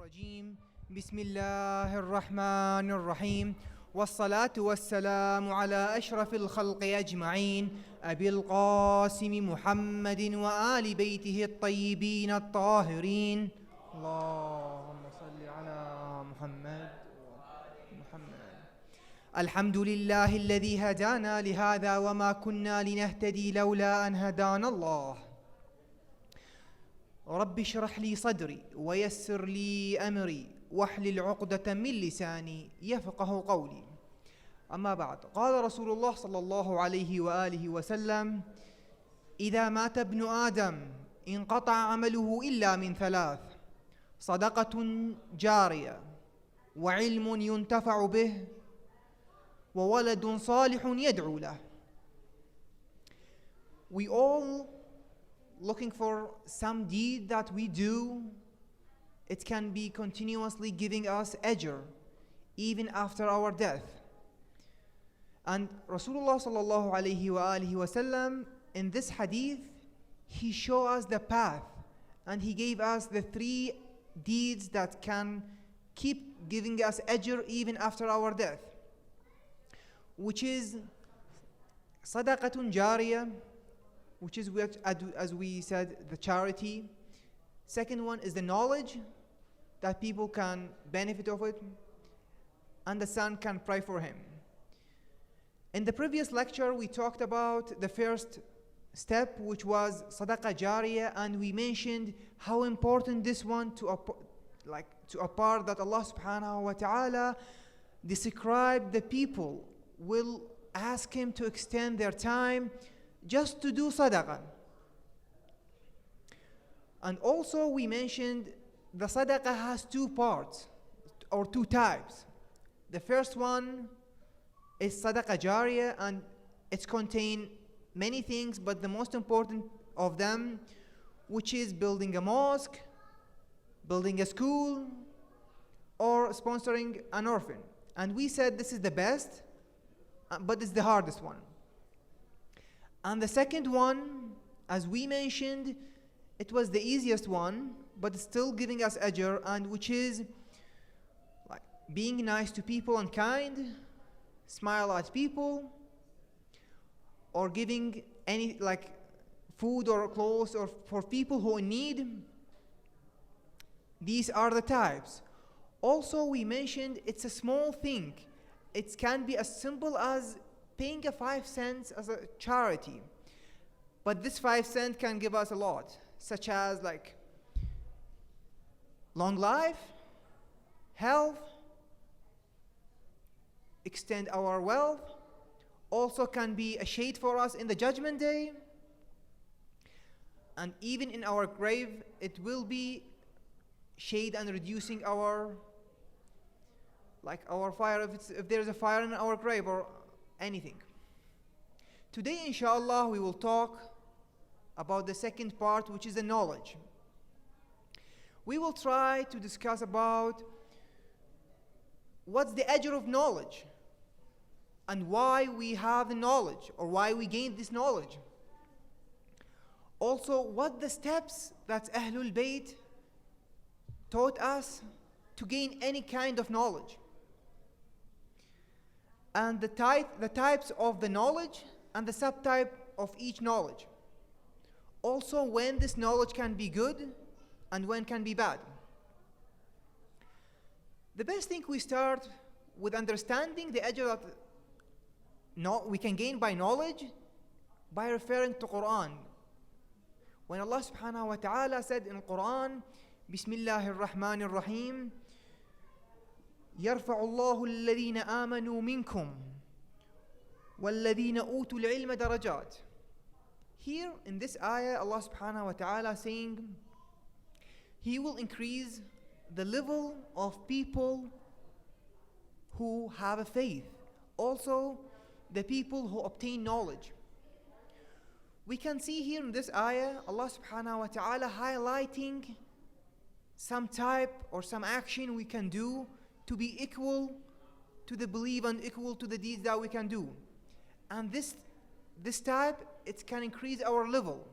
الرجيم بسم الله الرحمن الرحيم والصلاة والسلام على أشرف الخلق أجمعين أبي القاسم محمد وآل بيته الطيبين الطاهرين اللهم صل على محمد الحمد لله الذي هدانا لهذا وما كنا لنهتدي لولا أن هدانا الله رب اشرح لي صدري ويسر لي أمري واحلل عقدة من لساني يفقه قولي أما بعد قال رسول الله صلى الله عليه وآله وسلم إذا مات ابن آدم انقطع عمله إلا من ثلاث صدقة جارية وعلم ينتفع به وولد صالح يدعو له. We all looking for some deed that we do. It can be continuously giving us ajr even after our death. And Rasulullah sallallahu alayhi wa alihi wasallam in this hadith, he showed us the path and he gave us the three deeds that can keep giving us ajr even after our death, which is sadaqatun jariyah, which is what, as we said, the charity. Second one is the knowledge that people can benefit of it and the son can pray for him. In the previous lecture we talked about the first step, which was sadaqah jariyah, and we mentioned how important this one to a part that Allah subhanahu wa ta'ala described the people will ask him to extend their time just to do sadaqah. And also we mentioned the sadaqah has two parts or two types. The first one is sadaqah jariyah, and it's contain many things, but the most important of them, which is building a mosque, building a school, or sponsoring an orphan. And we said this is the best, but it's the hardest one. And the second one, as we mentioned, it was the easiest one, but it's still giving us ajr, and which is like being nice to people and kind, smile at people, or giving any like food or clothes or for people who are in need. These are the types. Also we mentioned it's a small thing. It can be as simple as paying a 5 cents as a charity, but this 5 cents can give us a lot, such as like long life, health, extend our wealth. Also can be a shade for us in the judgment day, and even in our grave it will be shade and reducing our fire if there is a fire in our grave or anything. Today inshallah we will talk about the second part, which is the knowledge. We will try to discuss about what's the ajr of knowledge and why we have the knowledge or why we gain this knowledge. Also what the steps that Ahlul Bayt taught us to gain any kind of knowledge, and the types of the knowledge and the subtype of each knowledge. Also when this knowledge can be good and when can be bad. The best thing we start with understanding the ajr that we can gain by knowledge by referring to Quran. When Allah subhanahu wa ta'ala said in Quran, Bismillahir Rahmanir Rahim, يرفع الله الذين آمنوا منكم والذين أوتوا العلم درجات. Here in this ayah, Allah subhanahu wa ta'ala saying He will increase the level of people who have a faith, also the people who obtain knowledge. We can see here in this ayah Allah subhanahu wa ta'ala highlighting some type or some action we can do to be equal to the belief and equal to the deeds that we can do. And this type, it can increase our level.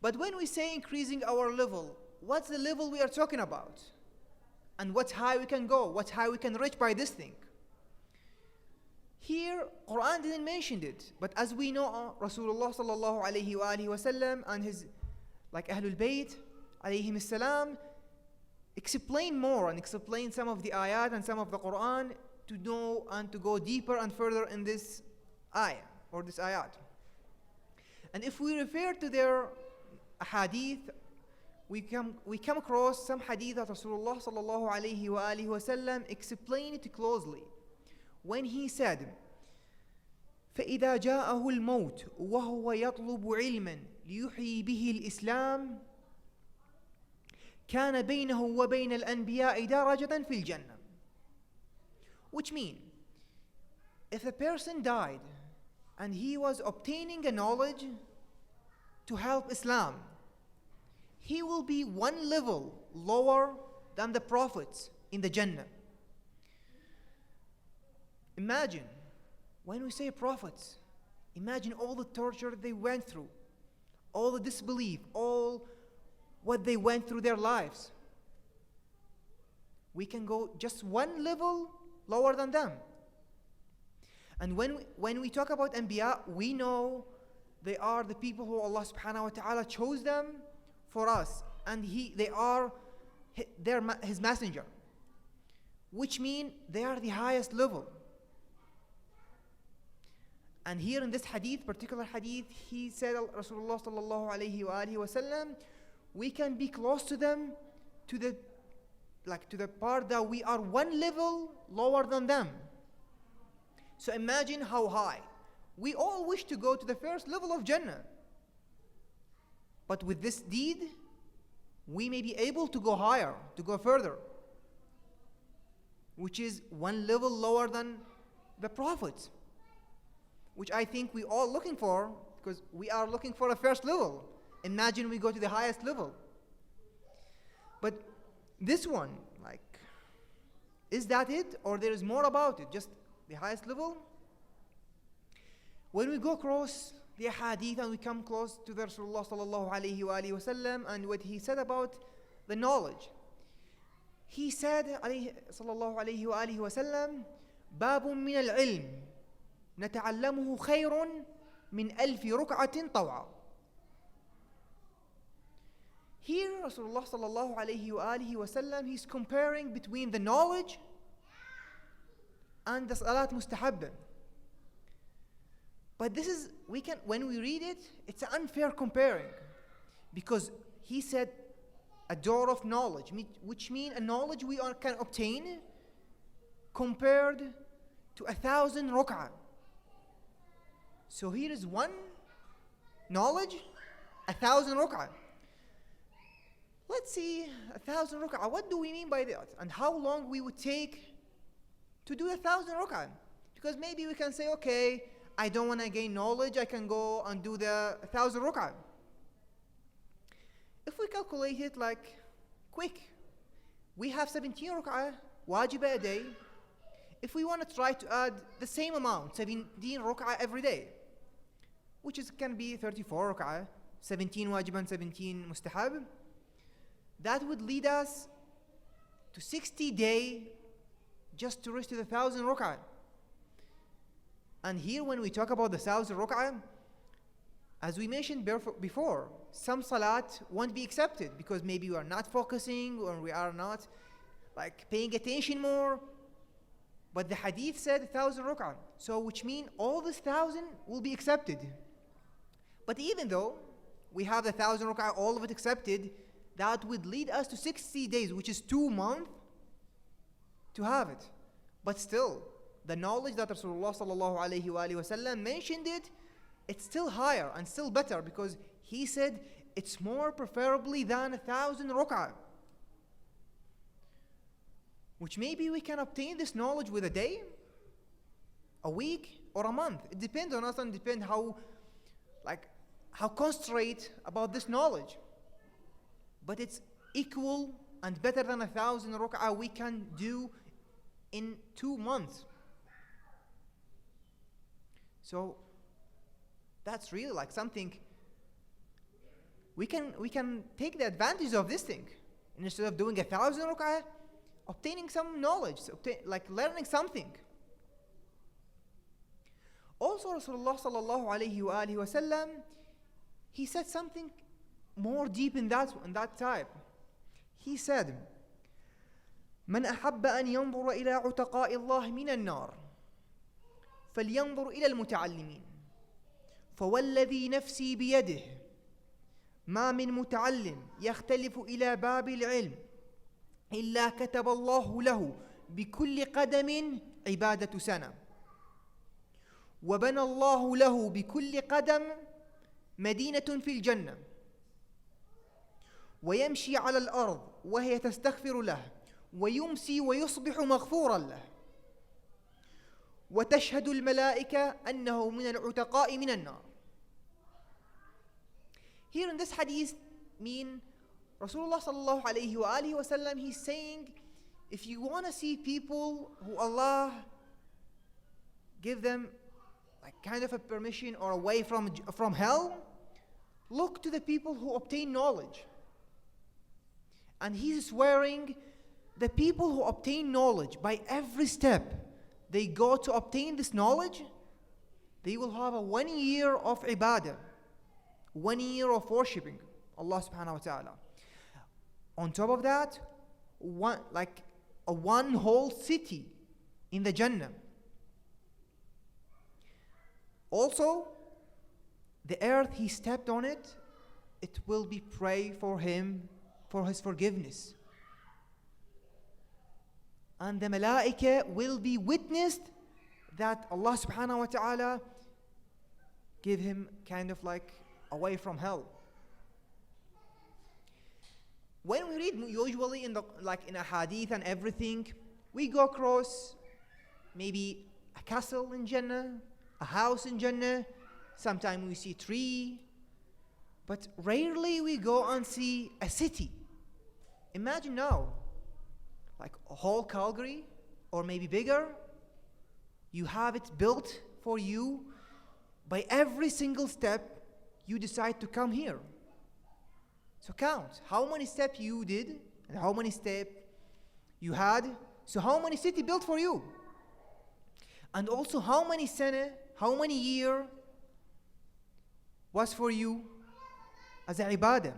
But when we say increasing our level, what's the level we are talking about? And what high we can go, what high we can reach by this thing. Here, Quran didn't mention it, but as we know, Rasulullah sallallahu alayhi wa alihi wasallam and his Ahlul Bayt alayhim salam explain more and explain some of the ayat and some of the Quran to know and to go deeper and further in this ayah or this ayat. And if we refer to their hadith, we come across some hadith that Rasulullah sallallahu alayhi wa alihi wasallam explained it closely when he said, فإذا جاءه الموت وهو يطلب علما ليحيي به الإسلام كان بينه وبين الأنبياء درجة في الجنة. Which means, if a person died and he was obtaining a knowledge to help Islam, he will be one level lower than the prophets in the Jannah. Imagine, when we say prophets, imagine all the torture they went through, all the disbelief, all what they went through their lives. We can go just one level lower than them. And when we talk about Anbiya, we know they are the people who Allah subhanahu wa ta'ala chose them for us, and they are his messenger, which means they are the highest level. And here in this particular hadith, he said, Rasulullah sallallahu alayhi wa alihi wasallam, we can be close to them to the part that we are one level lower than them. So imagine how high. We all wish to go to the first level of Jannah. But with this deed, we may be able to go higher, to go further, which is one level lower than the prophets, which I think we all looking for, because we are looking for a first level. Imagine we go to the highest level. But this one, is that it, or there is more about it, just the highest level? When we go across the hadith and we come close to the Rasulullah sallallahu alayhi wa alihi wasallam and what he said about the knowledge, he said sallallahu alayhi wa alihi wasallam, باب من العلم نتعلمه خير من ألف ركعة طوعا. Here Rasulullah sallallahu alayhi wa alihi wasallam, he's comparing between the knowledge and the salat mustahabba. But this is, when we read it, it's unfair comparing, because he said a door of knowledge, which means a knowledge we can obtain compared to 1,000 rak'ah. So here is one knowledge, 1,000 rak'ah. Let's see, 1,000 rak'ah. What do we mean by that? And how long we would take to do 1,000 rak'ah? Because maybe we can say, okay, I don't want to gain knowledge, I can go and do the 1,000 rak'ah. If we calculate it quick, we have 17 rak'ah, wajib a day. If we want to try to add the same amount, 17 rak'ah every day, which can be 34 rak'ah, 17 wajib and 17 mustahab, that would lead us to 60 days just to reach to the 1,000 rak'ah. And here when we talk about the 1,000 rak'ah, as we mentioned before, some salat won't be accepted because maybe we are not focusing or we are not paying attention more. But the hadith said 1,000 rak'ah. So which means all this 1,000 will be accepted. But even though we have the 1,000 rak'ah, all of it accepted, that would lead us to 60 days, which is 2 months to have it. But still, the knowledge that Rasulullah sallallahu alayhi wa alihi wasallam mentioned it's still higher and still better, because he said it's more preferably than 1,000 rak'ah. Which maybe we can obtain this knowledge with a day, a week, or a month. It depends on us and depends how concentrate about this knowledge. But it's equal and better than 1,000 rak'ah we can do in 2 months. So that's really something we can take the advantage of this thing. Instead of doing 1,000 ruk'ah, obtaining some knowledge, like learning something. Also, Rasulullah sallallahu alayhi wa alihi wasallam, he said something more deep in that type. He said, من أحب أن ينظر إلى عتقاء الله من النار فلينظر إلى المتعلمين فوالذي نفسي بيده ما من متعلم يختلف إلى باب العلم إلا كتب الله له بكل قدم عبادة سنة وبنى الله له بكل قدم مدينة في الجنة ويمشي على الأرض وهي تستغفر له ويمسي ويصبح مغفورا له وتشهد الملائكة أنه من العتقاء من النار. Here in this hadith mean Rasulullah sallallahu alayhi wa alihi wasallam, he's saying, if you want to see people who Allah give them like kind of a permission or a way from hell, look to the people who obtain knowledge. And he's swearing the people who obtain knowledge, by every step they go to obtain this knowledge, they will have a 1 year of ibadah, 1 year of worshipping Allah subhanahu wa ta'ala. On top of that, one whole city in the Jannah. Also, the earth he stepped on it will be pray for him for his forgiveness. And the malaika will be witnessed that Allah subhanahu wa ta'ala give him kind of like away from hell. When we read usually in a hadith and everything, we go across maybe a castle in Jannah, a house in Jannah, sometimes we see tree, but rarely we go and see a city. Imagine now, like a whole Calgary or maybe bigger, you have it built for you. By every single step you decide to come here. So count how many steps you did and how many steps you had. So how many city built for you? And also how many sana, how many year was for you as a ibadah.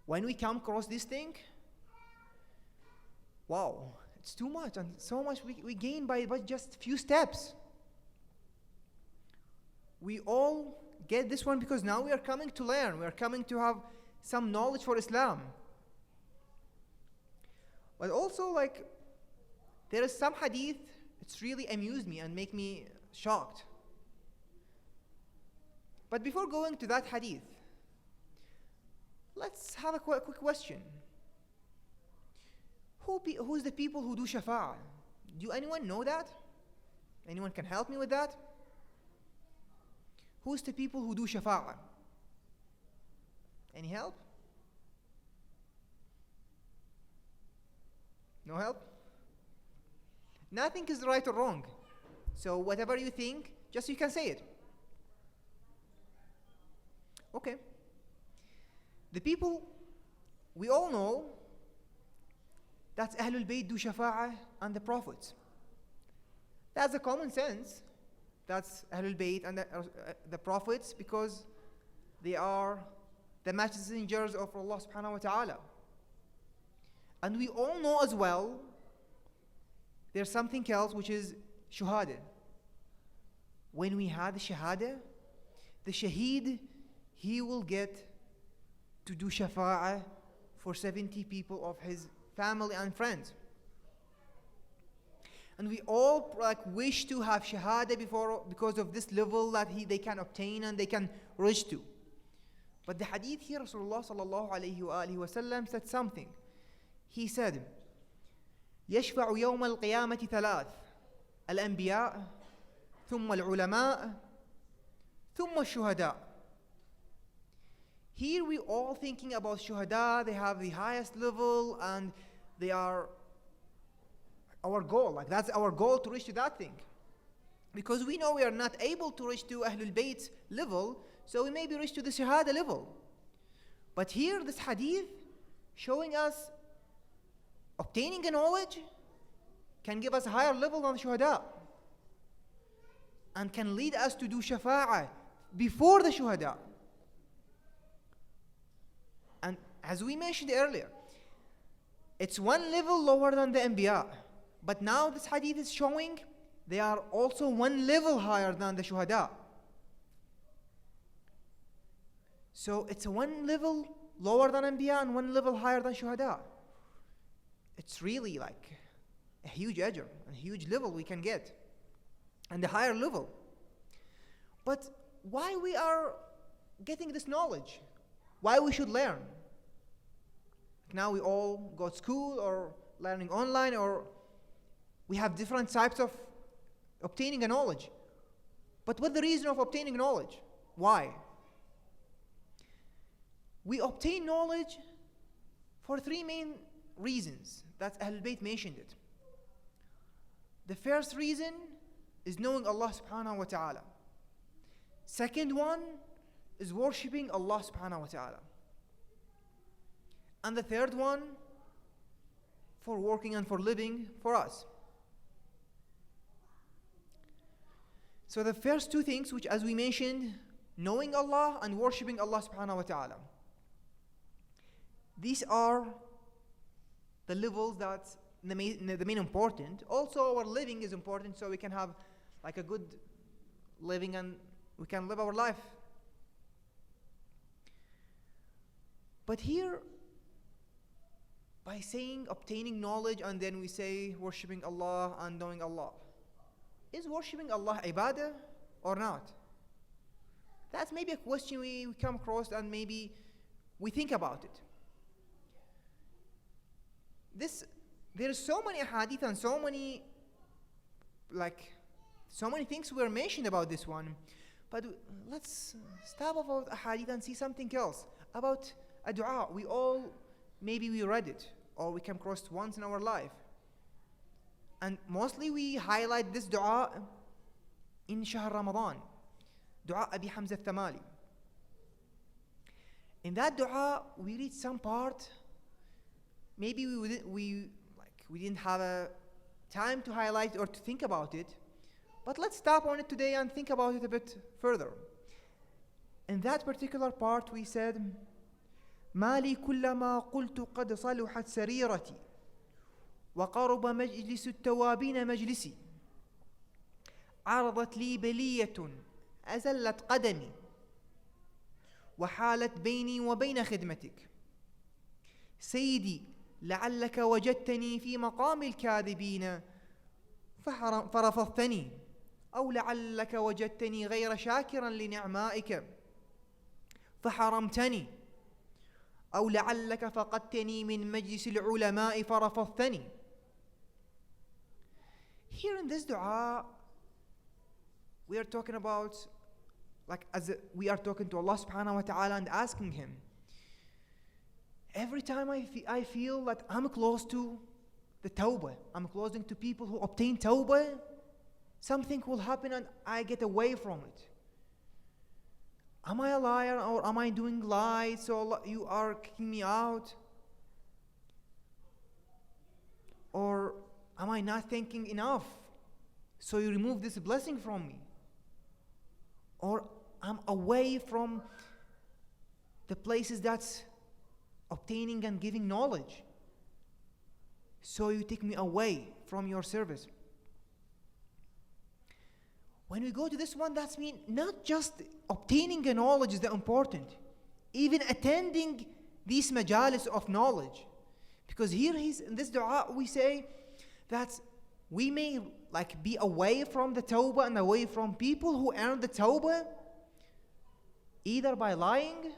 When we come across this thing, wow, it's too much, and so much we gain by just few steps. We all get this one because now we are coming to learn, we are coming to have some knowledge for Islam. But also, like, there is some hadith, it's really amused me and make me shocked. But before going to that hadith, let's have a quick question. Who's the people who do shafa'ah? Do anyone know that? Anyone can help me with that? Who's the people who do shafa'ah? Any help? No help? Nothing is right or wrong. So whatever you think, just you can say it. Okay. The people, we all know that's Ahlul Bayt do shafa'ah and the prophets. That's a common sense. That's Ahlul Bayt and the prophets, because they are the messengers of Allah subhanahu wa ta'ala. And we all know as well there's something else, which is shuhada. When we had the shahada, the shaheed, he will get to do shafa'ah for 70 people of his family and friends. And we all wish to have shahada because of this level that they can obtain and they can reach to. But the hadith here, Rasulullah sallallahu alayhi wa alihi wa sallam said something. He said, يشفع يوم القيامة ثلاث الأنبياء ثم العلماء ثم الشهداء. Here we all thinking about shuhada, they have the highest level and they are our goal. Like that's our goal, to reach to that thing. Because we know we are not able to reach to Ahlul Bayt's level, So we maybe reach to the shahada level. But here, this hadith showing us obtaining a knowledge can give us a higher level than shuhada and can lead us to do shafa'ah before the shuhada. And as we mentioned earlier, it's one level lower than the anbiya. But now this hadith is showing they are also one level higher than the shuhada. So it's one level lower than anbiya and one level higher than shuhada. It's really like a huge ajr, a huge level we can get, and a higher level. But why we are getting this knowledge? Why we should learn? Now we all go to school or learning online, or we have different types of obtaining a knowledge. But what's the reason of obtaining knowledge? Why? We obtain knowledge for three main reasons. That's Ahlul Bayt mentioned it. The first reason is knowing Allah subhanahu wa ta'ala. Second one is worshipping Allah subhanahu wa ta'ala. And the third one, for working and for living for us. So the first two things, which as we mentioned, knowing Allah and worshipping Allah subhanahu wa ta'ala. These are the levels that the main important. Also our living is important, so we can have like a good living and we can live our life. But here, by saying obtaining knowledge and then we say worshipping Allah and knowing Allah, is worshipping Allah ibadah or not? That's maybe a question we come across and maybe we think about it. There is so many hadith and so many things were mentioned about this one. But let's stop about a hadith and see something else about a dua. Maybe we read it or we came across it once in our life. And mostly we highlight this dua in Shahr Ramadan. Dua Abi Hamza al-Thamali. In that dua, we read some part. Maybe we didn't have a time to highlight or to think about it. But let's stop on it today and think about it a bit further. In that particular part, we said, ما لي كلما قلت قد صلحت سريرتي وقرب مجلس التوابين مجلسي عرضت لي بلية أزلت قدمي وحالت بيني وبين خدمتك سيدي لعلك وجدتني في مقام الكاذبين فرفضتني أو لعلك وجدتني غير شاكرا لنعمائك فحرمتني أو لعلك فقدتني من مجلس العلماء فرفضتني. Here in this dua, we are talking about, we are talking to Allah subhanahu wa ta'ala and asking Him, every time I feel that I'm close to the tawbah, I'm close to people who obtain tawbah, something will happen and I get away from it. Am I a liar or am I doing lies so you are kicking me out? Or am I not thinking enough so you remove this blessing from me? Or I'm away from the places that's obtaining and giving knowledge so you take me away from your service. When we go to this one, that's mean not just obtaining a knowledge is the important, even attending these majalis of knowledge. Because here in this dua we say that we may be away from the tawbah and away from people who earn the tawbah either by lying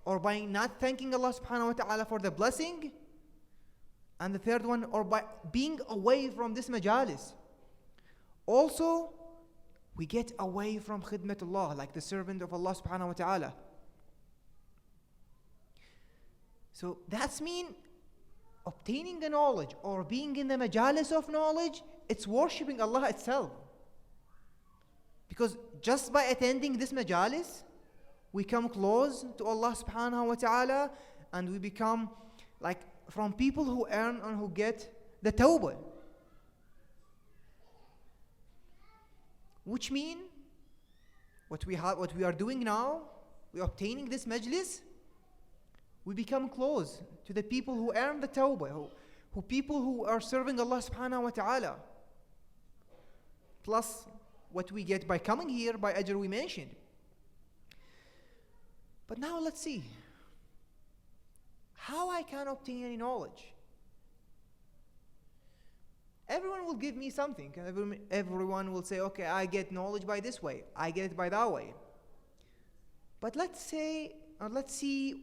or by not thanking Allah subhanahu wa ta'ala for the blessing, and the third one, or by being away from this majalis. Also, we get away from khidmatullah, like the servant of Allah subhanahu wa ta'ala. So that's mean obtaining a knowledge or being in the majalis of knowledge, it's worshipping Allah itself. Because just by attending this majalis, we come close to Allah subhanahu wa ta'ala, and we become like from people who earn and who get the tawbah. Which mean what we are doing now, we're obtaining this majlis, we become close to the people who earn the tawbah, who people who are serving Allah subhanahu wa ta'ala. Plus what we get by coming here, by ajr we mentioned. But now let's see how I can obtain any knowledge. Everyone will give me something. Everyone will say, okay, I get knowledge by this way, I get it by that way. But let's see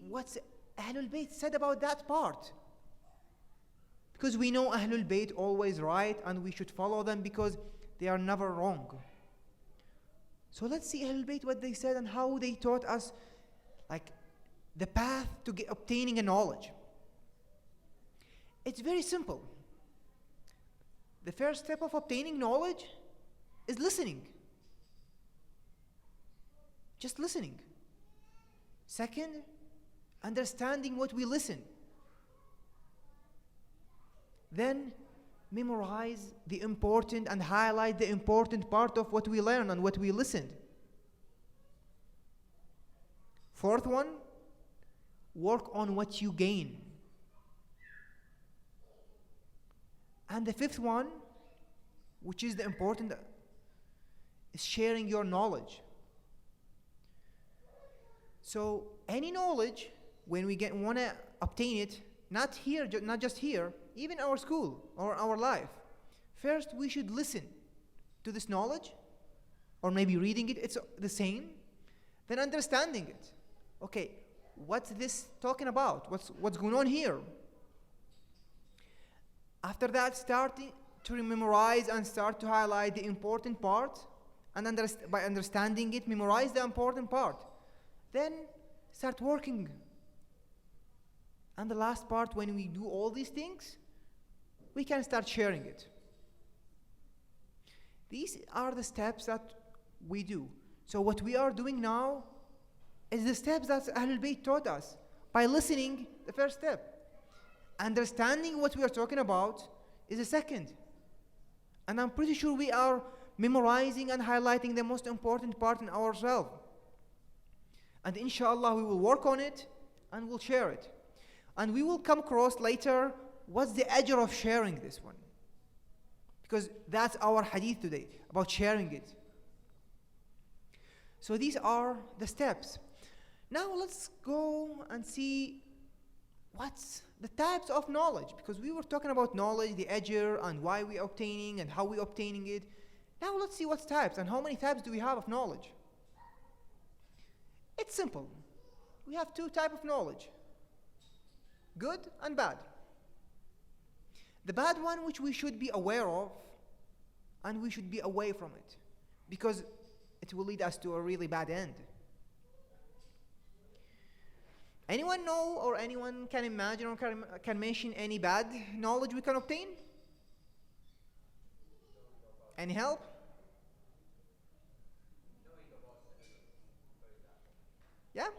what Ahlul Bayt said about that part. Because we know Ahlul Bayt always right, and we should follow them because they are never wrong. So let's see Ahlul Bayt, what they said and how they taught us like the path to obtaining a knowledge. It's very simple. The first step of obtaining knowledge is listening. Just listening. Second, understanding what we listen. Then memorize the important and highlight the important part of what we learn and what we listened. Fourth one, work on what you gain. And the fifth one, which is the important, is sharing your knowledge. So any knowledge, when we want to obtain it, not just here, even our school or our life, first we should listen to this knowledge, or maybe reading it, it's the same, then understanding it. Okay, what's this talking about? What's going on here? After that, starting to memorize and start to highlight the important part, and by understanding it, memorize the important part. Then start working. And the last part, when we do all these things, we can start sharing it. These are the steps that we do. So what we are doing now is the steps that Ahlul Bayt taught us. By listening, the first step. Understanding what we are talking about is the second. And I'm pretty sure we are memorizing and highlighting the most important part in ourselves. And inshallah, we will work on it and we'll share it. And we will come across later what's the ajr of sharing this one. Because that's our hadith today, about sharing it. So these are the steps. Now let's go and see what's the types of knowledge. Because we were talking about knowledge, the ajr, and why we are obtaining and how we are obtaining it. Now let's see what's types and how many types do we have of knowledge. It's simple. We have two types of knowledge. Good and bad. The bad one, which we should be aware of, and we should be away from it, because it will lead us to a really bad end. Anyone know, or anyone can imagine or can mention any bad knowledge we can obtain? Any help? Yeah?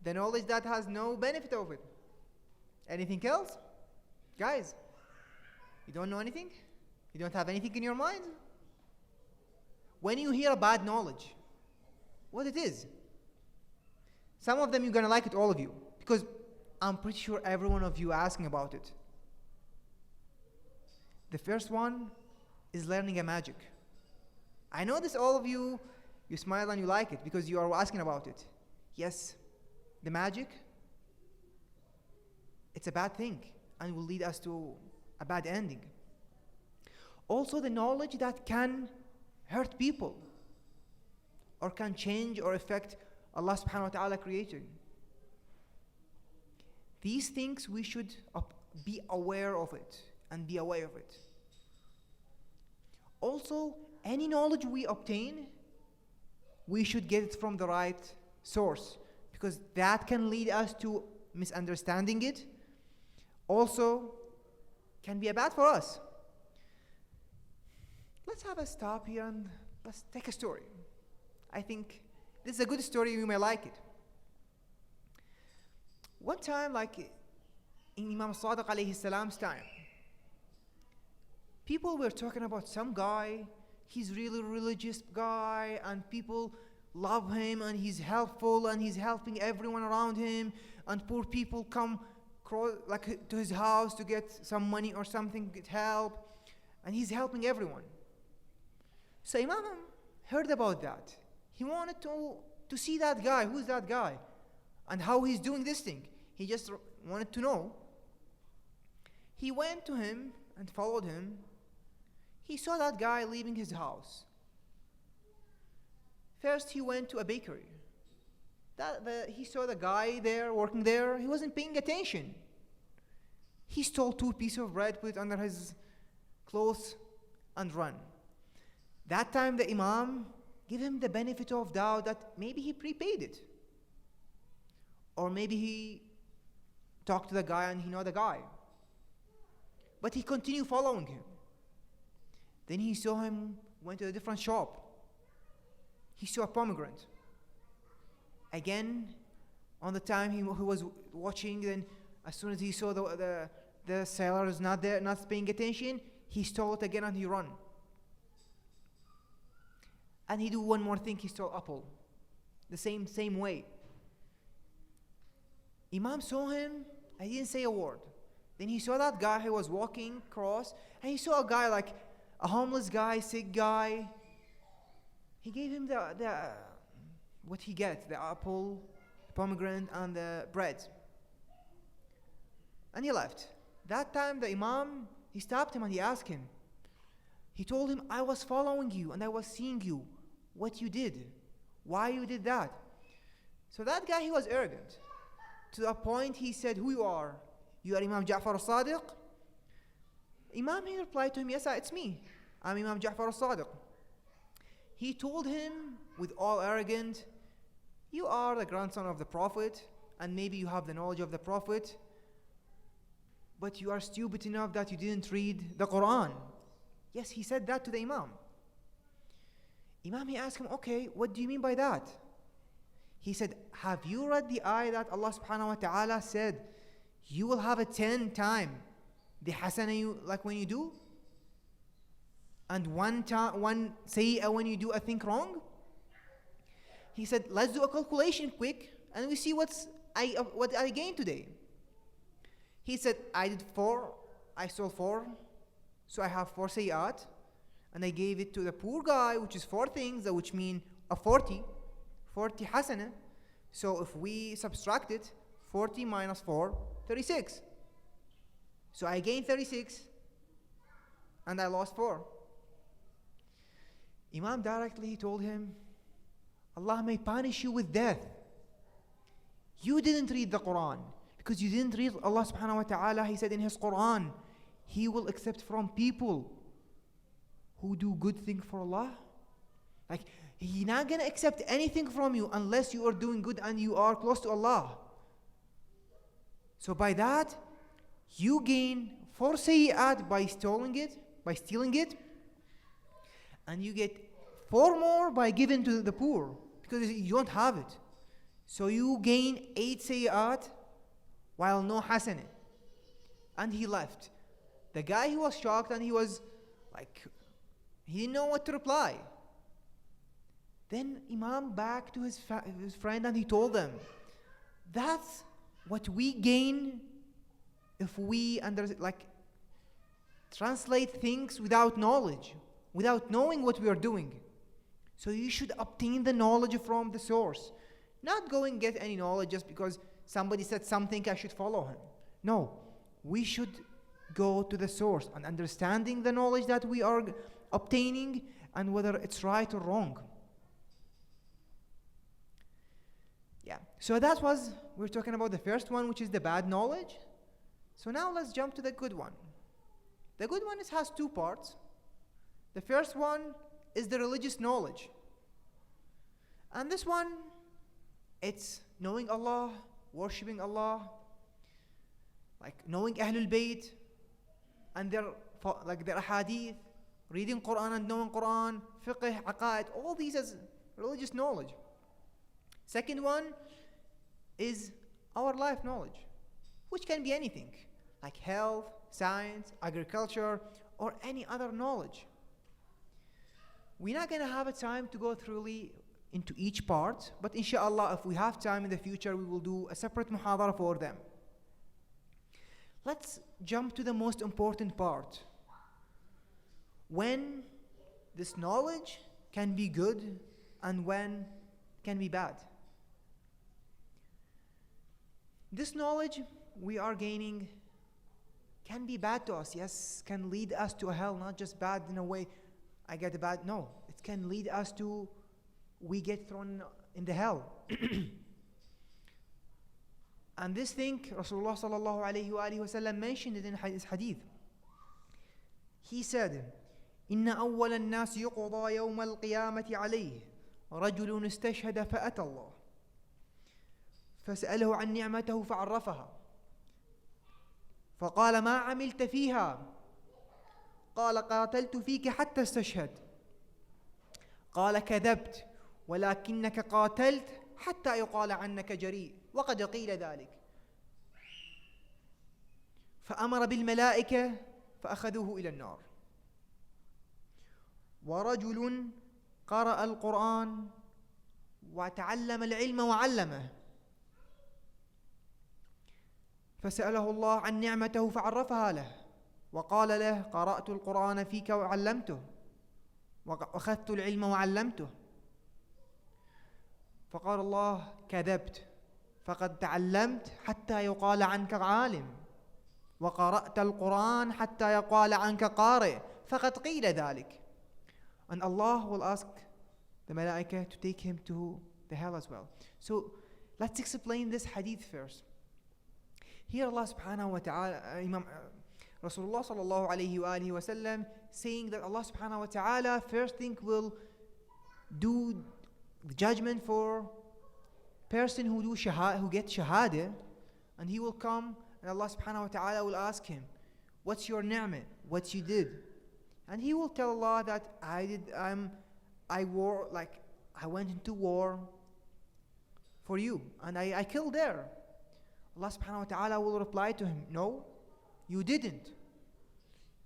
The knowledge that has no benefit of it. Anything else? Guys, you don't know anything? You don't have anything in your mind? When you hear a bad knowledge, what it is? Some of them you're going to like it, all of you, because I'm pretty sure every one of you asking about it. The first one is learning a magic. I know this, all of you, you smile and you like it because you are asking about it. Yes, the magic, it's a bad thing and will lead us to a bad ending. Also, the knowledge that can hurt people or can change or affect Allah subhanahu wa ta'ala created. These things we should be aware of it and be aware of it. Also, any knowledge we obtain, we should get it from the right source, because that can lead us to misunderstanding it. Also, can be bad for us. Let's have a stop here and Let's take a story. I think this is a good story, you may like it. One time, like in Imam Sadiq alayhi salam's time, people were talking about some guy, he's really religious guy, and people love him, and he's helpful, and he's helping everyone around him, and poor people come like to his house to get some money or something, get help, and he's helping everyone. So Imam heard about that. He wanted to see that guy, who's that guy, and how he's doing this thing. He just wanted to know. He went to him and followed him. He saw that guy leaving his house. First, he went to a bakery. He saw the guy there, working there. He wasn't paying attention. He stole 2 pieces of bread, put it under his clothes, and run. That time, the Imam gave him the benefit of doubt that maybe he prepaid it. Or maybe he talked to the guy and he know the guy. But he continued following him. Then he saw him, went to a different shop. He saw a pomegranate. Again, on the time he was watching, then as soon as he saw the seller is not there, not paying attention, he stole it again and he ran. And he do one more thing, he stole apple. The same way. Imam saw him, and he didn't say a word. Then he saw that guy who was walking across, and he saw a guy like a homeless guy, sick guy. He gave him what he gets, the apple, the pomegranate, and the bread. And he left. That time the Imam, he stopped him and he asked him. He told him, I was following you and I was seeing you, what you did, why you did that. So that guy, he was arrogant. To the point he said, who you are? You are Imam Ja'far al-Sadiq? Imam, he replied to him, yes, it's me. I'm Imam Ja'far al-Sadiq. He told him with all arrogance, you are the grandson of the Prophet, and maybe you have the knowledge of the Prophet, but you are stupid enough that you didn't read the Quran. Yes, he said that to the Imam. Imam, he asked him, okay, what do you mean by that? He said, have you read the ayah that Allah subhanahu wa ta'ala said, you will have a 10 times the hasana like when you do? And one sayyah when you do a thing wrong? He said, let's do a calculation quick and we see what I gained today. He said, I did 4, I stole 4, so I have 4 sayyat, and I gave it to the poor guy, which is 4 things, which mean a 40 hasana. So if we subtract it, 40 minus 4, 36. So I gained 36, and I lost 4. Imam directly told him, Allah may punish you with death. You didn't read the Quran. Because you didn't read Allah subhanahu wa ta'ala, He said in His Quran, He will accept from people who do good things for Allah. Like, He's not going to accept anything from you unless you are doing good and you are close to Allah. So by that, you gain 4 sayyat by stealing it, and you get 4 more by giving to the poor, because you don't have it. So you gain 8 sayyat, while no hasanah. And he left. The guy, he was shocked and he was like, he didn't know what to reply. Then Imam back to his friend and he told them, that's what we gain if we translate things without knowledge, without knowing what we are doing. So you should obtain the knowledge from the source. Not go and get any knowledge just because somebody said something, I should follow him. No, we should go to the source and understanding the knowledge that we are obtaining and whether it's right or wrong. Yeah, so we're talking about the first one, which is the bad knowledge. So now let's jump to the good one. The good one has 2 parts. The first one is the religious knowledge. And this one, it's knowing Allah, worshipping Allah, like knowing Ahlul Bayt and their hadith, reading Quran and knowing Quran, fiqh, aqaid, all these as religious knowledge. Second one is our life knowledge, which can be anything, like health, science, agriculture, or any other knowledge. We're not going to have a time to go thoroughly into each part, but inshallah, if we have time in the future, we will do a separate muhadara for them. Let's jump to the most important part. When this knowledge can be good and when it can be bad. This knowledge we are gaining can be bad to us, yes, can lead us to hell, not just bad in a way, I get a bad, no, it can lead us to, we get thrown in the hell. And this thing, Rasulullah sallallahu alayhi wa alihi wa sallam mentioned it in his hadith. He said, إن أول الناس يقضى يوم القيامة عليه رجل استشهد فأتى الله فسأله عن نعمته فعرفها فقال ما عملت فيها قال قاتلت فيك حتى استشهد قال كذبت ولكنك قاتلت حتى يقال عنك جريء وقد قيل ذلك فأمر بالملائكة فأخذوه إلى النار ورجل قرأ القرآن وتعلم العلم وعلمه فسأله الله عن نعمته فعرفها له وقال له قرأت القرآن فيك وعلمته وأخذت العلم وعلمته فقال الله كذبت فقد تعلمت حتى يقال عنك عالم وقرأت القرآن حتى يقال عنك قارئ فقد قيل ذلك. And Allah will ask the malaika to take him to the hell as well. So let's explain this hadith first. Here Allah subhanahu wa ta'ala, Rasulullah sallallahu alayhi wa alihi wa sallam saying that Allah subhanahu wa ta'ala first thing will do the judgment for person who gets shahada, and he will come and Allah subhanahu wa ta'ala will ask him, what's your ni'mah, what you did? And he will tell Allah that I went into war for you and I killed there. Allah subhanahu wa ta'ala will reply to him, no, you didn't.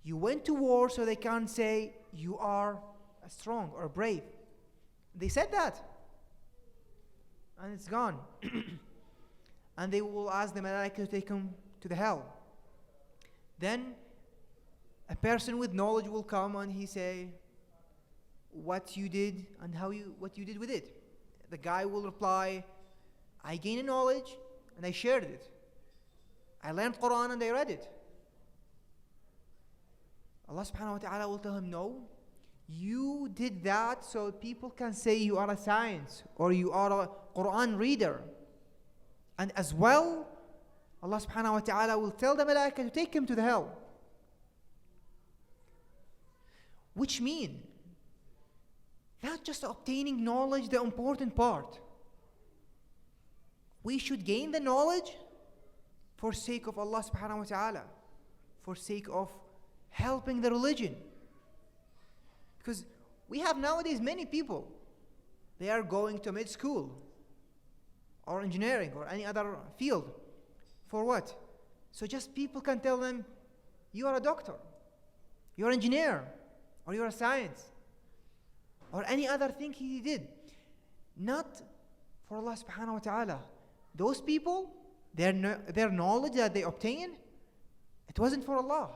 You went to war so they can't say you are strong or brave. They said that. And it's gone. And they will ask the malaika to take him to the hell. Then a person with knowledge will come and he say what you did and what you did with it. The guy will reply, I gained knowledge and I shared it. I learned Quran and I read it. Allah subhanahu wa ta'ala will tell him, no, you did that so people can say you are a science or you are a Quran reader. And as well, Allah subhanahu wa ta'ala will tell the malaika to take him to the hell. Which mean, not just obtaining knowledge, the important part. We should gain the knowledge for sake of Allah subhanahu wa ta'ala, for sake of helping the religion. Because we have nowadays many people, they are going to mid school or engineering or any other field. For what? So just people can tell them, you are a doctor, you're an engineer, or you're a science, or any other thing he did. Not for Allah subhanahu wa ta'ala. Those people, their knowledge that they obtain, it wasn't for Allah.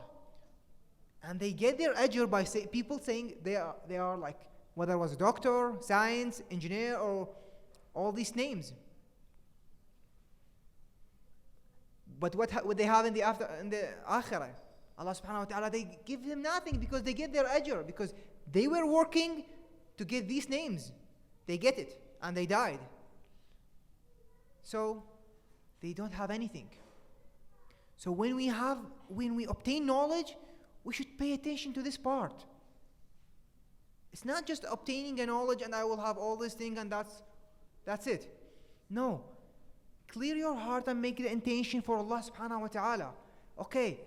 And they get their ajr by people saying they are like, whether it was a doctor, science, engineer, or all these names. But what would they have in the akhirah? Allah subhanahu wa ta'ala, they give them nothing because they get their ajr, because they were working to get these names. They get it and they died. So they don't have anything. So when we obtain knowledge, we should pay attention to this part. It's not just obtaining a knowledge and I will have all this thing and that's it. No. Clear your heart and make the intention for Allah subhanahu wa ta'ala. Okay,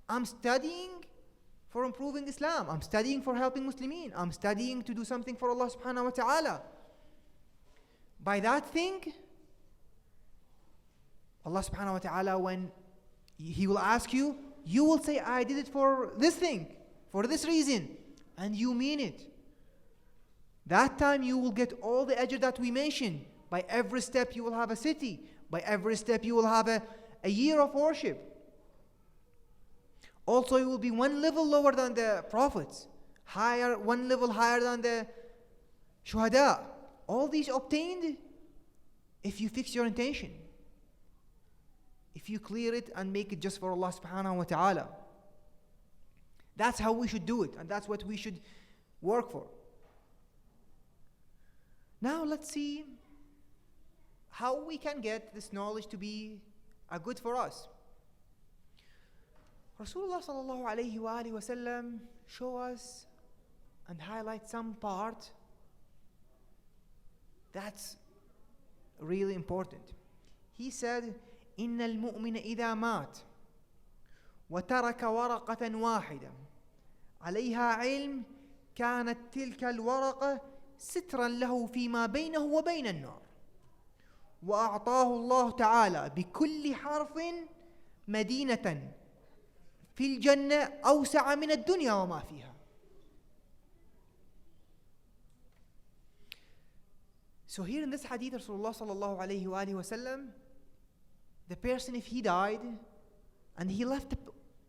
I'm studying for improving Islam. I'm studying for helping Muslimin. I'm studying to do something for Allah subhanahu wa ta'ala. By that thing, Allah subhanahu wa ta'ala, when He will ask you, you will say, I did it for this thing, for this reason, and you mean it. That time you will get all the ajr that we mentioned. By every step you will have a city. By every step you will have a year of worship. Also you will be one level lower than the prophets. One level higher than the shuhada. All these obtained if you fix your intention. If you clear it and make it just for Allah subhanahu wa ta'ala. That's how we should do it, and that's what we should work for. Now let's see how we can get this knowledge to be good for us. Rasulullah sallallahu alayhi wa sallam show us and highlight some part that's really important. He said, إن المؤمن إذا مات وترك ورقة واحدة عليها علم كانت تلك الورقة سترا له فيما بينه وبين النار وأعطاه الله تعالى بكل حرف مدينة في الجنة أوسع من الدنيا وما فيها. So here in this hadith, Rasulullah sallallahu alayhi wa sallam, the person, if he died and he left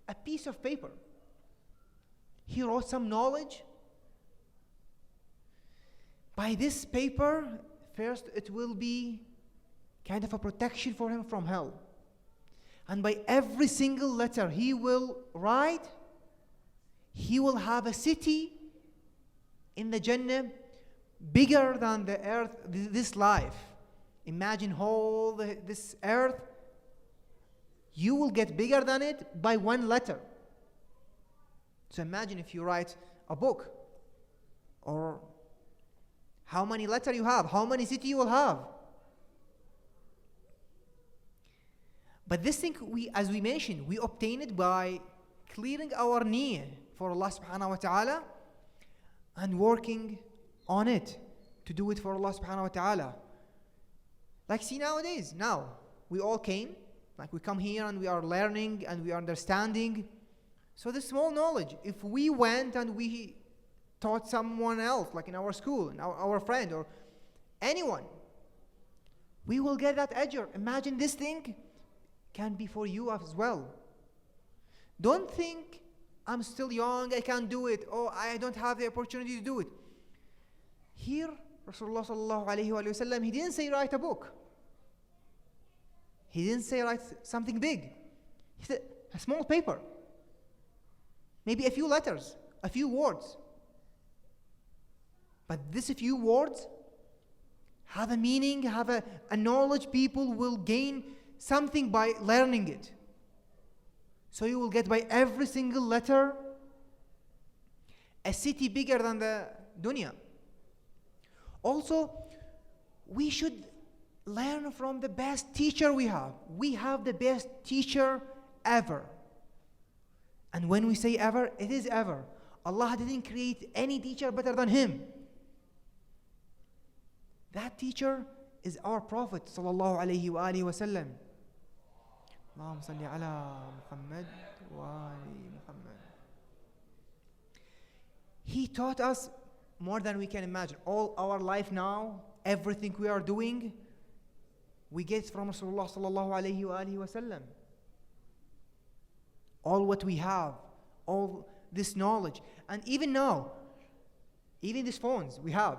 a piece of paper, he wrote some knowledge. By this paper, first it will be kind of a protection for him from hell. And by every single letter he will write, he will have a city in the Jannah bigger than the earth, this life. Imagine this earth. You will get bigger than it by one letter. So imagine if you write a book, or how many letters you have, how many cities you will have. But this thing, as we mentioned, we obtain it by clearing our niyyah for Allah subhanahu wa ta'ala and working on it to do it for Allah subhanahu wa ta'ala. Like see nowadays, now we all came, like we come here and we are learning and we are understanding. So this small knowledge, if we went and we taught someone else, like in our school, and our friend or anyone, we will get that ajr. Imagine this thing can be for you as well. Don't think, I'm still young, I can't do it, or I don't have the opportunity to do it. Here, Rasulullah sallallahu alayhi wa sallam, he didn't say write a book. He didn't say write something big. He said a small paper. Maybe a few letters, a few words. But these few words have a meaning, have a knowledge. People will gain something by learning it. So you will get by every single letter a city bigger than the dunya. Also, we should learn from the best teacher we have. We have the best teacher ever. And when we say ever, it is ever. Allah didn't create any teacher better than him. That teacher is our Prophet sallallahu alayhi wa alihi wa sallam. Allahumma salli ala Muhammad wa ali Muhammad. He taught us more than we can imagine. All our life now, everything we are doing, we get from Rasulullah sallallahu alayhi wa alihi wa sallam. All what we have, all this knowledge. And even now, even these phones we have,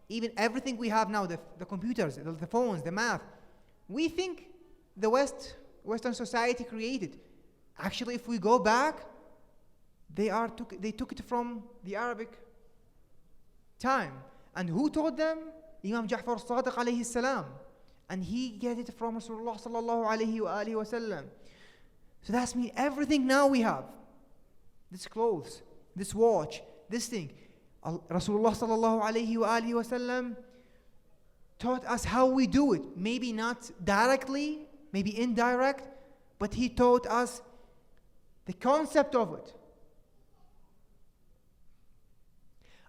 even everything we have now, the computers, the phones, the math, we think the Western society created. Actually, if we go back, they took it from the Arabic time. And who taught them? Imam Ja'far as-Sadiq alayhi salam. And he get it from Rasulullah sallallahu alayhi wa alihi wa sallam. So that's mean everything now we have. This clothes, this watch, this thing. Rasulullah sallallahu alayhi wa alihi wa sallam taught us how we do it. Maybe not directly, maybe indirect, but he taught us the concept of it.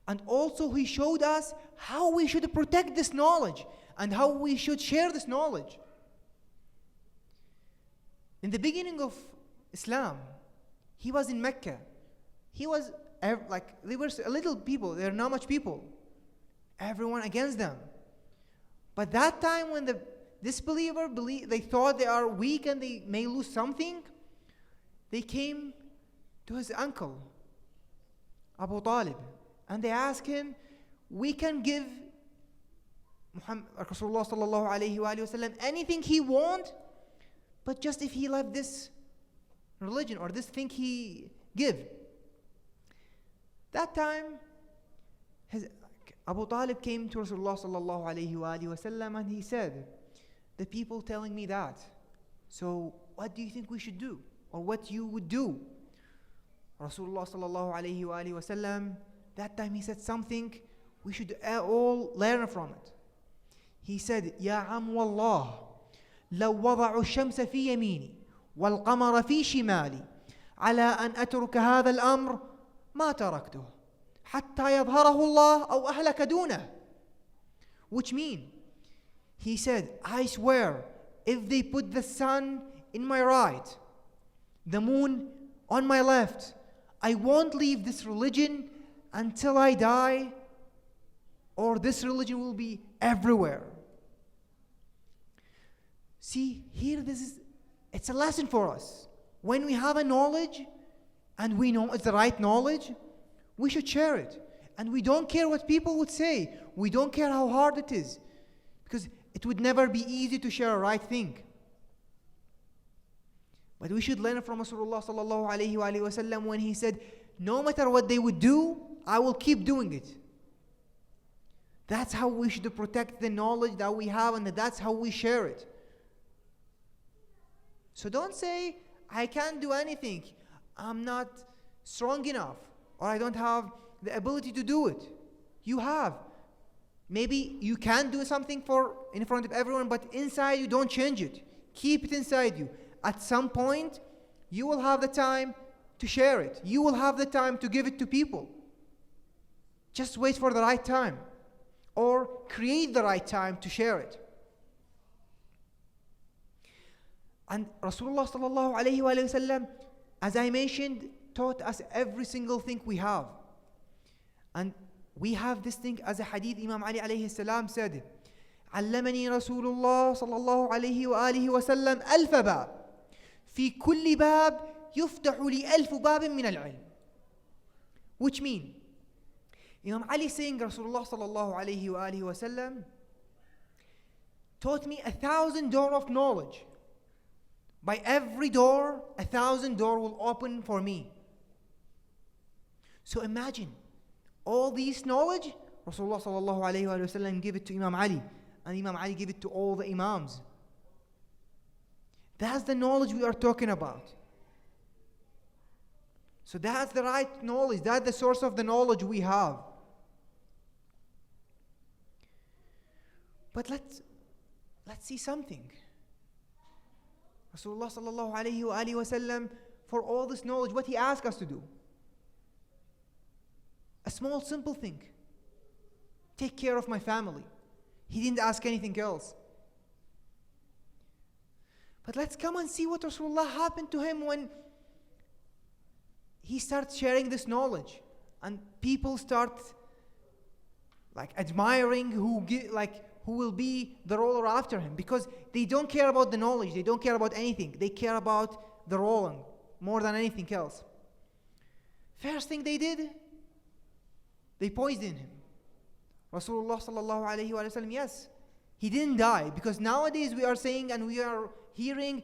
And also he showed us how we should protect this knowledge and how we should share this knowledge. In the beginning of Islam, he was in Mecca. He was they were a little people, there are not much people. Everyone against them. But that time when the disbeliever they thought they are weak and they may lose something, they came to his uncle, Abu Talib, and they asked him, we can give Rasulullah sallallahu alayhi wa sallam anything he wants, but just if he left this religion or this thing he give. That time, Abu Talib came to Rasulullah sallallahu alayhi wa sallam and he said, the people telling me that, so what do you think we should do? Or what you would do? Rasulullah sallallahu alayhi wa sallam, that time he said something we should all learn from it. He said, Ya am wallah, لو وضعوا الشمس في يميني والقمر في شمالي على أن أترك هذا الأمر ما تركته حتى يظهره الله أو أهلك دونه. Which mean, he said, I swear, if they put the sun in my right, the moon on my left, I won't leave this religion until I die, or this religion will be everywhere. See, here it's a lesson for us. When we have a knowledge, and we know it's the right knowledge, we should share it. And we don't care what people would say. We don't care how hard it is. Because it would never be easy to share a right thing. But we should learn from Rasulullah sallallahu alayhi wa sallam when he said, no matter what they would do, I will keep doing it. That's how we should protect the knowledge that we have, and that's how we share it. So don't say, I can't do anything. I'm not strong enough, or I don't have the ability to do it. You have. Maybe you can do something in front of everyone, but inside you don't change it. Keep it inside you. At some point, you will have the time to share it. You will have the time to give it to people. Just wait for the right time, or create the right time to share it. And Rasulullah sallallahu alayhi wa sallam, as I mentioned, taught us every single thing we have. And we have this thing as a hadith. Imam Ali alayhi salam said, علمني رسول الله صلى الله عليه وآله وسلم ألف باب في كل باب يفتح لي ألف باب من العلم. Which mean, Imam Ali saying Rasulullah صلى الله عليه وآله وسلم taught me 1,000 doors of knowledge. By every door, 1,000 doors will open for me. So imagine, all this knowledge, Rasulullah sallallahu alayhi wa sallam gave it to Imam Ali, and Imam Ali gave it to all the Imams. That's the knowledge we are talking about. So that's the right knowledge, that's the source of the knowledge we have. But let's see something. Rasulullah sallallahu alayhi wa sallam, for all this knowledge, what he asked us to do? A small, simple thing. Take care of my family. He didn't ask anything else. But let's come and see what Rasulullah happened to him when he starts sharing this knowledge, and people start admiring who will be the ruler after him, because they don't care about the knowledge, they don't care about anything, they care about the ruling more than anything else. First thing they did, they poisoned him. Rasulullah sallallahu alayhi wa sallam, yes, he didn't die, because nowadays we are saying and we are hearing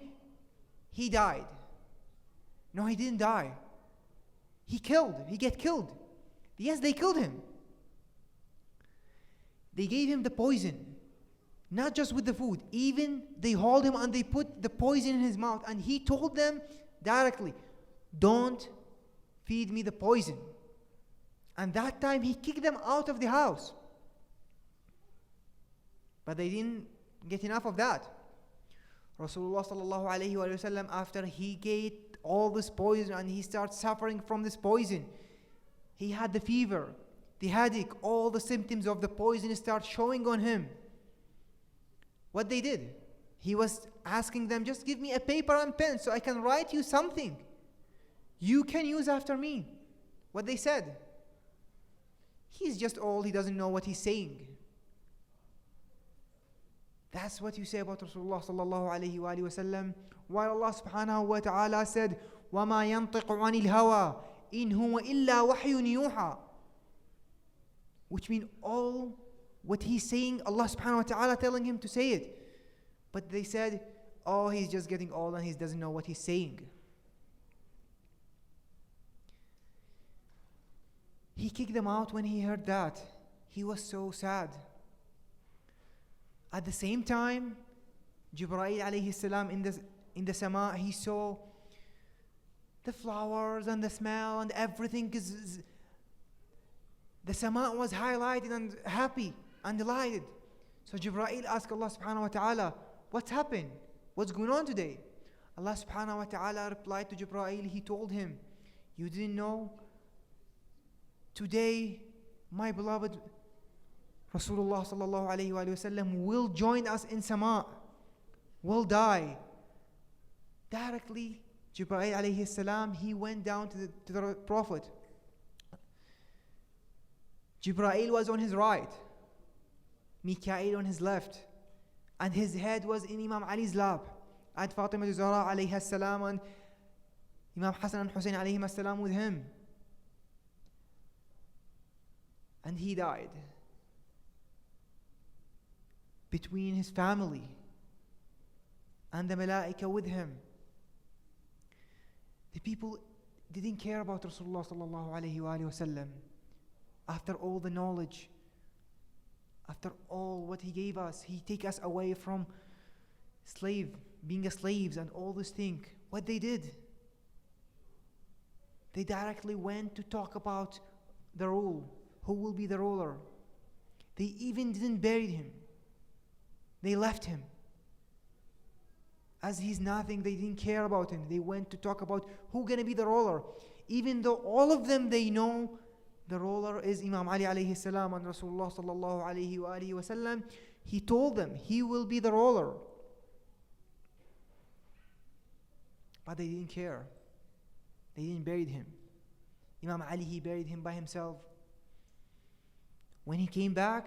he died. No, he didn't die. He get killed. Yes, they killed him. They gave him the poison. Not just with the food, even they hold him and they put the poison in his mouth, and he told them directly, don't feed me the poison. And that time he kicked them out of the house. But they didn't get enough of that. Rasulullah sallallahu alayhi wa sallam, after he ate all this poison and he starts suffering from this poison, he had the fever, the headache, all the symptoms of the poison start showing on him. What they did? He was asking them, just give me a paper and pen so I can write you something you can use after me. What they said? He's just old, he doesn't know what he's saying. That's what you say about Rasulullah sallallahu alayhi wa sallam. While Allah subhanahu wa ta'ala said, وَمَا يَنطِقُ عَنِ الْهَوَىٰ إِنْ هُوَ إِلَّا وَحْيٌ يُوحَىٰ, which means all what he's saying, Allah subhanahu wa ta'ala telling him to say it. But they said, oh, he's just getting old and he doesn't know what he's saying. He kicked them out when he heard that. He was so sad. At the same time, Jibreel alayhi salam in the sama, he saw the flowers and the smell and everything. The sama was highlighted and happy and delighted. So Jibreel asked Allah subhanahu wa ta'ala, what's happened? What's going on today? Allah subhanahu wa ta'ala replied to Jibreel, he told him, you didn't know? Today, my beloved Rasulullah sallallahu alayhi wa sallam will join us in sama, will die. Directly, Jibreel alayhi salam, he went down to the Prophet. Jibreel was on his right, Mikael on his left, and his head was in Imam Ali's lap, and Fatima Zahra alayhi salam and Imam Hassan and Hussein alayhi salam with him. And he died between his family and the malaika with him. The people didn't care about Rasulullah sallallahu alayhi wa sallam. After all the knowledge, after all what he gave us, he take us away from being slaves and all this thing. What they did? They directly went to talk about the rule. Who will be the ruler? They even didn't bury him. They left him. As he's nothing, they didn't care about him. They went to talk about who's going to be the ruler. Even though all of them, they know the ruler is Imam Ali alayhi salam and Rasulullah sallallahu alayhi wa alihi wa sallam. He told them he will be the ruler. But they didn't care. They didn't bury him. Imam Ali, he buried him by himself. When he came back,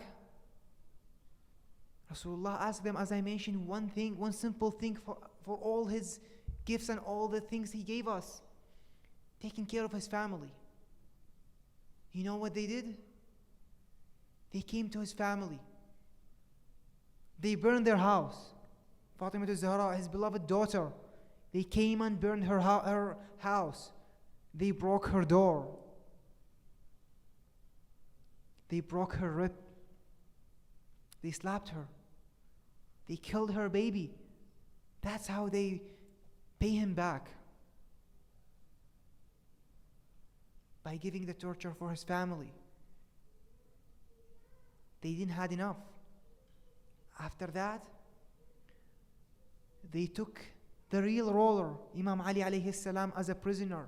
Rasulullah asked them, as I mentioned, one simple thing for all his gifts and all the things he gave us. Taking care of his family. You know what they did? They came to his family. They burned their house. Fatima Zahra, his beloved daughter, they came and burned her house. They broke her door. They broke her rib. They slapped her. They killed her baby. That's how they pay him back. By giving the torture for his family. They didn't have enough. After that, they took the real ruler, Imam Ali alayhi salam, as a prisoner.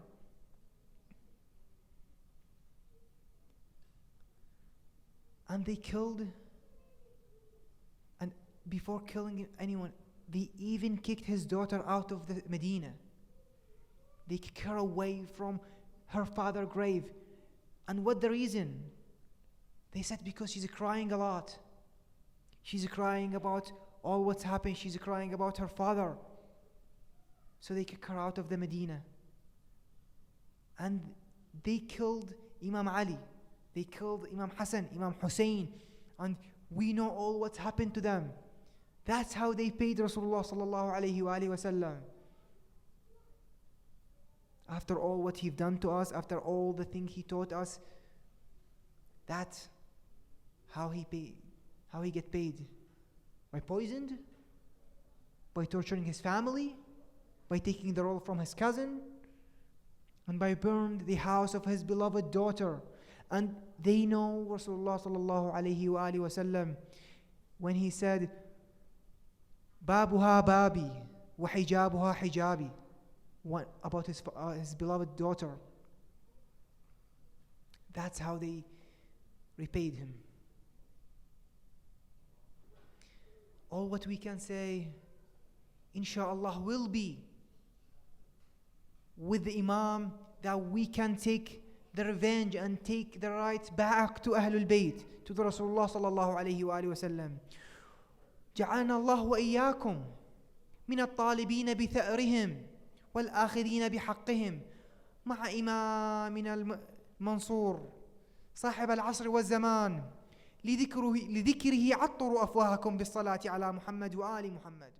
And they killed, and before killing anyone, they even kicked his daughter out of the Medina. They kicked her away from her father's grave. And what the reason? They said because she's crying a lot. She's crying about all what's happened. She's crying about her father. So they kicked her out of the Medina. And they killed Imam Ali. They killed Imam Hassan, Imam Hussein, and we know all what's happened to them. That's how they paid Rasulullah sallallahu alayhi wa sallam. After all what he's done to us, after all the things he taught us, that's how he get paid. By poisoned, by torturing his family, by taking the role from his cousin, and by burned the house of his beloved daughter. And they know Rasulullah sallallahu alayhi wa sallam when he said, Babuha babi wa hijabuha hijabi, about his beloved daughter. That's how they repaid him. All what we can say, inshallah, will be with the Imam, that we can take the revenge and take the right back to Ahlul Bayt, to the Rasulullah sallallahu alayhi wa alihi wa sallam. جعلنا الله وإياكم من الطالبين بثأرهم والآخذين بحقهم مع إمامنا المنصور صاحب العصر والزمان لذكره عطروا أفواهكم بالصلاة على محمد وآل محمد.